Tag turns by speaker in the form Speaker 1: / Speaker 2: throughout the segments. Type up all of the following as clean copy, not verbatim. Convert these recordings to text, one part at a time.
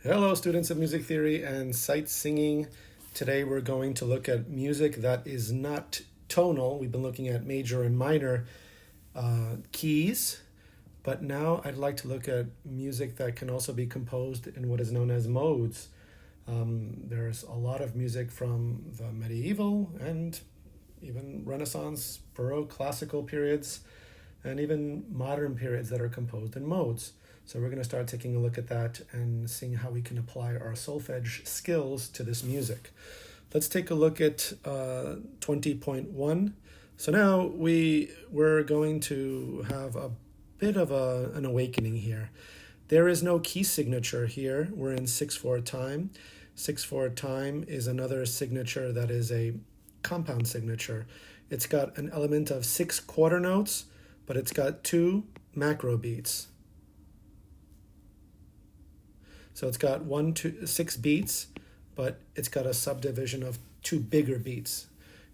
Speaker 1: Hello, students of music theory and sight singing. Today we're going to look at music that is not tonal. We've been looking at major and minor keys, but now I'd like to look at music that can also be composed in what is known as modes. There's a lot of music from the medieval and even Renaissance, Baroque, classical periods, and even modern periods that are composed in modes. So we're going to start taking a look at that and seeing how we can apply our solfege skills to this music. Let's take a look at 20.1. So now we're going to have a bit of an awakening here. There is no key signature here. We're in 6/4 time. 6/4 time is another signature that is a compound signature. It's got an element of 6 quarter notes, but it's got 2 macro beats. So it's got 6 beats, but it's got a subdivision of 2 bigger beats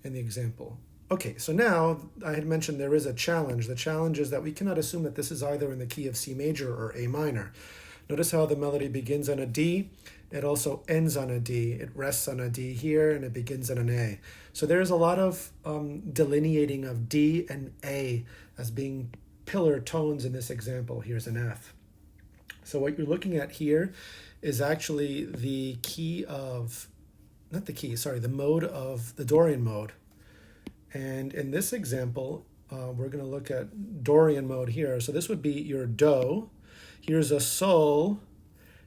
Speaker 1: in the example. Okay, so now I had mentioned there is a challenge. The challenge is that we cannot assume that this is either in the key of C major or A minor. Notice how the melody begins on a D. It also ends on a D. It rests on a D here, and it begins on an A. So there's a lot of delineating of D and A as being pillar tones in this example. Here's an F. So what you're looking at here is actually the mode of the Dorian mode. And in this example, we're going to look at Dorian mode here. So this would be your Do. Here's a Sol.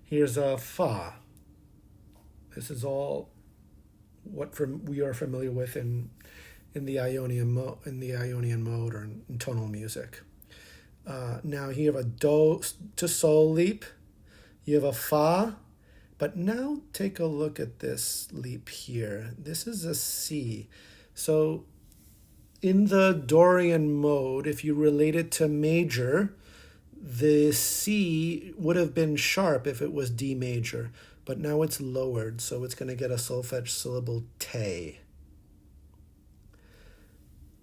Speaker 1: Here's a Fa. This is all what we are familiar with in the Ionian mode or in tonal music. Now you have a Do to Sol leap, you have a Fa, but now take a look at this leap here. This is a C. So in the Dorian mode, if you relate it to major, the C would have been sharp if it was D major, but now it's lowered, so it's going to get a solfege syllable te.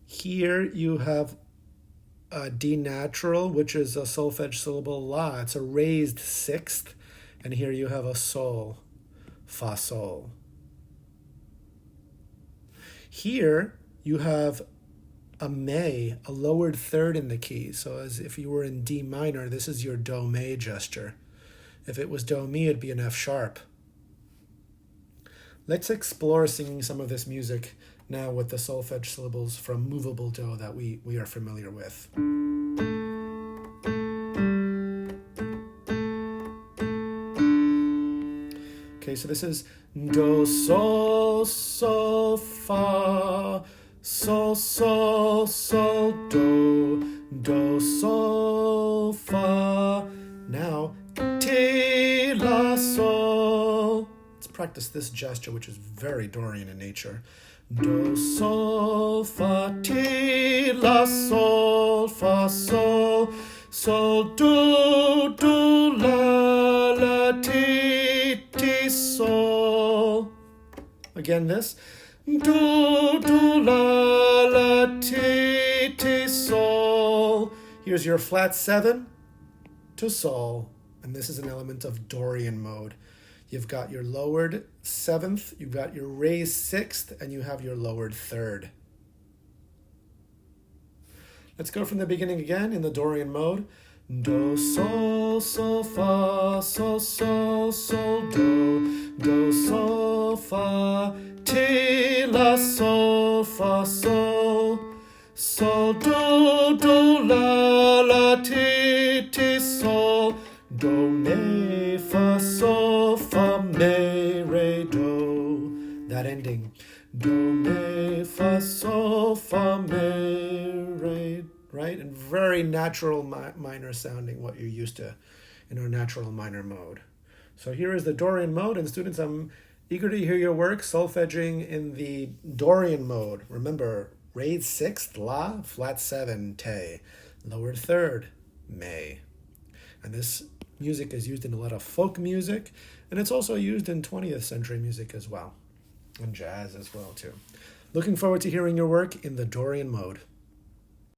Speaker 1: Here you have D natural, which is a solfege syllable La. It's a raised sixth, and here you have a Sol, Fa Sol. Here you have a Me, a lowered third in the key. So as if you were in D minor, this is your Do Me gesture. If it was Do Mi, it'd be an F sharp. Let's explore singing some of this music now with the solfege syllables from moveable Do that we are familiar with. Okay, so this is Do, Sol, Sol, Fa, Sol, Sol, Sol, Do, Do, Sol, Fa. Now, Te, La, Sol. Let's practice this gesture, which is very Dorian in nature. Do, Sol, Fa, Ti, La, Sol, Fa, Sol, Sol, Do, Do, La, La, Ti, Ti, Sol. Again this. Do, Do, La, La, Ti, Ti, Sol. Here's your flat 7 to Sol, and this is an element of Dorian mode. You've got your lowered 7th, you've got your raised 6th, and you have your lowered 3rd. Let's go from the beginning again in the Dorian mode. Do, Sol, Sol, Fa, Sol, Sol, Sol, Do, Do, Sol, Fa, Ti, La, Sol, Fa, Sol, Sol, Do, Do, La, La, Ti, Ti, Sol, Do, Me, Fa, Sol, Fa, Me, Re, Do. That ending. Do, Me, Fa, Sol, Fa, Me, Re. Right? And very natural minor sounding, what you're used to in our natural minor mode. So here is the Dorian mode. And students, I'm eager to hear your work solfeging in the Dorian mode. Remember, raised 6th, La, flat 7, Te, lowered 3rd, Me. And this music is used in a lot of folk music, and it's also used in 20th century music as well, and jazz as well too. Looking forward to hearing your work in the Dorian mode.